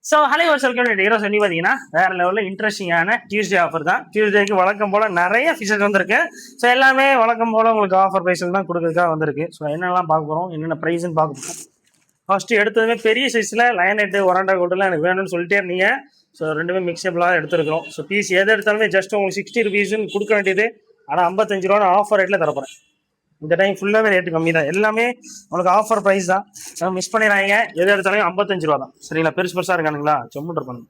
So hello welcome hero சொல்லி பார்த்தீங்கன்னா வேற லெவலில் இன்ட்ரெஸ்டிங்கான டியூஸ்டே ஆஃபர் தான். டியூஸ்டேக்கு வழக்கம் போல் நிறைய ஃபிஷஸ் வந்திருக்கு. ஸோ எல்லாமே வழக்கம் போல் உங்களுக்கு ஆஃபர் ப்ரைஸில் தான் கொடுக்குறதுக்காக வந்திருக்கு. ஸோ என்னெல்லாம் பார்க்க போகிறோம், என்னென்ன ப்ரைஸ்ன்னு பார்க்க போகிறோம். ஃபர்ஸ்ட்டு எடுத்ததுமே பெரிய சைஸில் லயனெட்டு ஒராண்டா கோல்டுலாம் எனக்கு வேணும்னு சொல்லிட்டே இருந்தீங்க. ஸோ ரெண்டுமே மிக்சபிளாக எடுத்துருக்கிறோம். ஸோ பீஸ் எது எடுத்தாலுமே ஜஸ்ட் உங்களுக்கு 60 rupees கொடுக்க வேண்டியது. ஆனால் 55 ரூபா ஆஃபர் ரேட்டில் தரப்போகிறேன். இந்த டைம் ஃபுல்லாகவே ரேட்டு கம்மி தான். எல்லாமே உங்களுக்கு ஆஃபர் ப்ரைஸ் தான். மிஸ் பண்ணிடுறாங்க. எது எடுத்தாலும் 55 ரூபா தான். சரிங்களா? பெருசு பெருசாக இருக்கானுங்களா, செம்முட்டு இருப்பாங்க.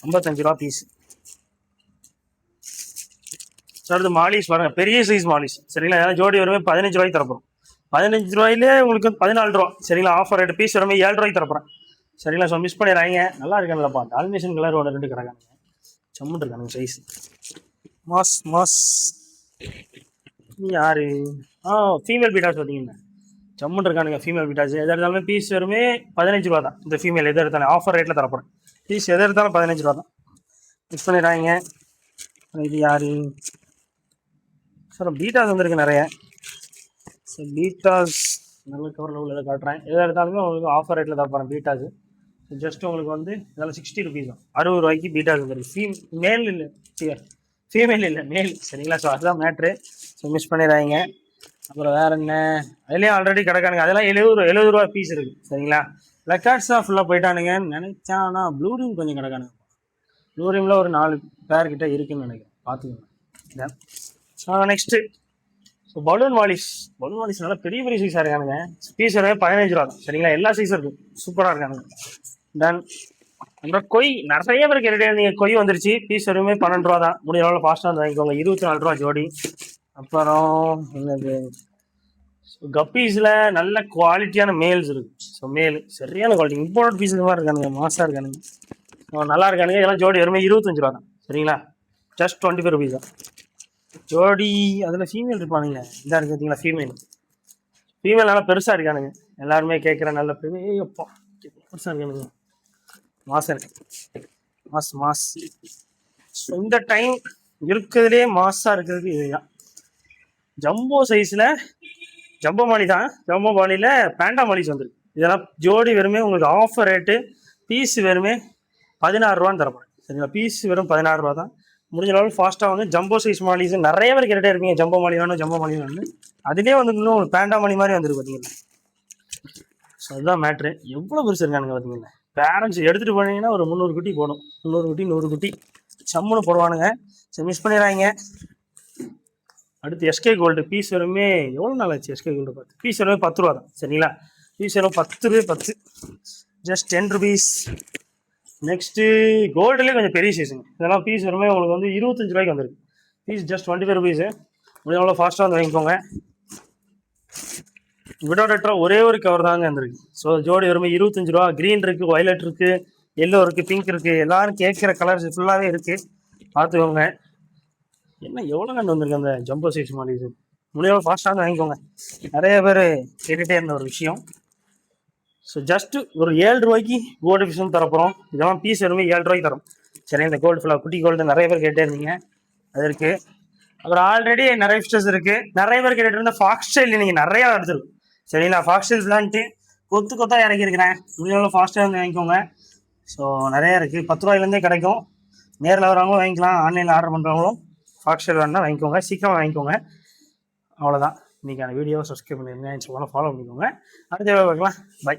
55 ரூபா பீஸ். அடுத்து மாலிஸ் பாருங்க, பெரிய சைஸ் மாலிஸ். சரிங்களா? ஏன்னா ஜோடி வருமே 15 ரூபாய்க்கு தரப்போம். 15 ரூபாயிலே உங்களுக்கு 14 ரூபா. சரிங்களா? ஆஃபர் ரேட்டு பீஸ் வருமே 7 ரூபாய்க்கு தரப்போறேன். சரிங்களா? ஸோ மிஸ் பண்ணிடுறாங்க. நல்லா இருக்கானுங்களப்பா. டால்மேஷன் கலர் ஒன்று ரெண்டு கிடக்கானுங்க. செம்முட்டு இருக்கானுங்க சைஸ். மாஸ் மாஸ் யாரு? ஃபீமேல் பீட்டாஸ் பார்த்தீங்கன்னா ஜம்முன்னு இருக்கானுங்க. ஃபீமேல் பீட்டாஸ் எது எடுத்தாலுமே பீஸ் வருமே 15 ரூபா தான். இந்த ஃபீமேல் எது எடுத்தாலும் ஆஃபர் ரேட்டில் தரப்போகிறேன். பீஸ் எது எடுத்தாலும் 15 ரூபா தான். மிக்ஸ் பண்ணிடுறாங்க. இது யாரு? சார் பீட்டாஸ் வந்துருக்கு நிறைய. ஸோ பீட்டாஸ் நல்ல கவரில் உள்ளதை காட்டுறேன். எது எடுத்தாலுமே உங்களுக்கு ஆஃபர் ரேட்டில் தரப்போகிறேன் பீட்டாஸு. ஜஸ்ட் உங்களுக்கு வந்து இதெல்லாம் 60 rupees தான். 60 ரூபாய்க்கு பீட்டாஸ் வந்துருக்கு. மேல் இல்லை, ஃபீமேல் இல்லை, மேல். சரிங்களா? ஸோ அதுதான் மேட்ரு. ஸோ மிஸ் பண்ணிடுறாங்க. அப்புறம் வேற என்ன, அதுலேயும் ஆல்ரெடி கிடக்கானுங்க. அதெல்லாம் 70 ரூபா பீஸ் இருக்குது. சரிங்களா? லெக்கார்ட்ஸ் தான் ஃபுல்லாக போயிட்டானுங்கன்னு நினைச்சேன். ஆனால் ப்ளூ ரீம் கொஞ்சம் கிடக்கானுங்க. ப்ளூ ரீமில் ஒரு 4 பேர் கிட்ட இருக்குன்னு நினைக்கிறேன். பார்த்துக்கோங்க. So next so balloon Wallis. Balloon Wallis நல்லா பெரிய பெரிய சைஸாக இருக்கானுங்க. பீஸ் வரவே 15 ரூபா தான். சரிங்களா? எல்லா சைஸும் இருக்கும். சூப்பராக இருக்கானுங்க. தென் அப்புறம் கொய் நிறைய பேர் கேட்டுட்டே இருந்தீங்க. கொய் வந்துருச்சு. பீஸ் வருமே 12 ரூபா தான். முடிஞ்ச அளவு ஃபாஸ்ட்டாக வந்து வாங்கிக்கோங்க. 24 ரூபா ஜோடி. அப்புறம் என்னது, கப்பீஸில் நல்ல குவாலிட்டியான மேல்ஸ் இருக்கு. ஸோ மேல் சரியான குவாலிட்டி. இம்போர்ட் பீஸ் மாதிரி இருக்கானுங்க. மாசாக இருக்கானுங்க. நல்லா இருக்கானுங்க. இதெல்லாம் ஜோடி வருமே 25 ரூபா தான். சரிங்களா? ஜஸ்ட் 25 rupees தான் ஜோடி. அதில் ஃபீமேல் இருப்பானுங்க. இதாக இருக்கு பார்த்தீங்களா? ஃபீமேல் நல்லா பெருசாக இருக்கானுங்க. எல்லாருமே கேட்குற நல்ல பெரியப்பா பெருசாக இருக்கானுங்க. மாசம் இருக்கு. மாஸ். ஸோ இந்த டைம் இருக்கிறதுலே மாசாக இருக்கிறதுக்கு இதுதான். ஜம்போ சைஸில் ஜம்போ மாலி தான். ஜம்போ மாலியில் பேண்டா மாலிஸ் வந்துருக்கு. இதெல்லாம் ஜோடி வெறுமே உங்களுக்கு ஆஃபர் ரேட்டு. பீஸ் வெறுமே 16 ரூபான்னு தரப்போம். சரிங்களா? பீஸ் வெறும் 16 ரூபா தான். முடிஞ்ச அளவு ஃபாஸ்ட்டாக வந்து ஜம்போ சைஸ் மாலிஸ் நிறைய பேர் கேட்டுகிட்டே இருப்பீங்க. ஜம்போ மாலி வேணும், ஜம்போ மாலி வேணும். அதுலேயே வந்து இன்னும் உங்களுக்கு பேண்டா மாலி மாதிரி வந்துருக்கு பார்த்தீங்களா? ஸோ அதுதான் மேட்ரு. எவ்வளோ பெருசு இருக்கானுங்க பார்த்தீங்களா? பேரண்ட்ஸ் எடுத்துகிட்டு போனீங்கன்னா ஒரு 300 குட்டி போடும். 300 குட்டி 100 குட்டி சம்முன்னு போடுவானுங்க. சரி மிஸ் பண்ணிடுறாங்க. அடுத்து எஸ்கே கோல்டு. பீஸ் வருமே எவ்வளோ நாள் ஆச்சு எஸ்கே கோல்டு பார்த்து? பீஸ் வருமே 10 ரூபா தான். சரிங்களா? பீஸ் வரும் 10 ஜஸ்ட் 10 rupees. நெக்ஸ்ட்டு கோல்டுலேயே கொஞ்சம் பெரிய சைஸுங்க. இதெல்லாம் பீஸ் வருமே உங்களுக்கு வந்து 25 ரூபாய்க்கு வந்துருக்கு. Piece just 25 rupees. முடிஞ்ச எவ்வளோ ஃபாஸ்ட்டாக வந்து வாங்கிக்கோங்க. விடோடெட்ரா ஒரே ஒரு கவர் தாங்க வந்துருக்கு. ஸோ ஜோடி வருமே 25 ரூபா. க்ரீன் இருக்குது, வயலட் இருக்குது, எல்லோ இருக்குது, பிங்க் இருக்குது. எல்லோரும் கேட்குற கலர்ஸ் ஃபுல்லாகவே இருக்குது. பார்த்துக்கோங்க. என்ன எவ்வளோ கண்டு வந்திருக்கு அந்த ஜம்போ சைஸ் மாலிஸ். முடியாமல் ஃபாஸ்ட்டாக வாங்கிக்கோங்க. நிறைய பேர் கேட்டுகிட்டே இருந்த ஒரு விஷயம். ஸோ ஜஸ்ட்டு ஒரு 7 ரூபாய்க்கு கோல்டு ஃபிஷும் தரப்போகிறோம். இதெல்லாம் பீஸ் வருமே 7 ரூபாய்க்கு தரோம். சரி, இந்த கோல்டு ஃபுல்லாக குட்டி கோல்டு நிறைய பேர் கேட்டே இருந்தீங்க. அது இருக்குது. அப்புறம் ஆல்ரெடி நிறைய ஃபிஷஸ் இருக்குது. நிறைய பேர் கேட்டுட்டு இருந்த ஃபாக்ஸ் ஸ்டைல் நீங்கள் நிறையா எடுத்துருக்கும். சரிங்களா? ஃபாக்ஸ் ஸ்டைல் பிளான்ட்டு கொத்தாக இறக்கியிருக்கிறேன். முடிஞ்சளவு ஃபாஸ்ட்டாக வந்து வாங்கிக்கோங்க. ஸோ நிறையா இருக்குது. 10 ரூபாயிலேருந்தே கிடைக்கும். நேரில் வரவங்களும் வாங்கிக்கலாம். ஆன்லைனில் ஆர்டர் பண்ணுறவங்களும் ஃபாக்ஸ் ஸ்டைல் வேணுன்னா வாங்கிக்கோங்க. சீக்கிரம் வாங்கிக்கோங்க. அவ்வளோதான். இன்றைக்கான வீடியோவை சப்ஸ்கிரைப் பண்ணிடுங்க. இன்ஸ்டாகிராமில் ஃபாலோ பண்ணிக்கோங்க. அடுத்த வீடியோ பார்க்கலாம். பை.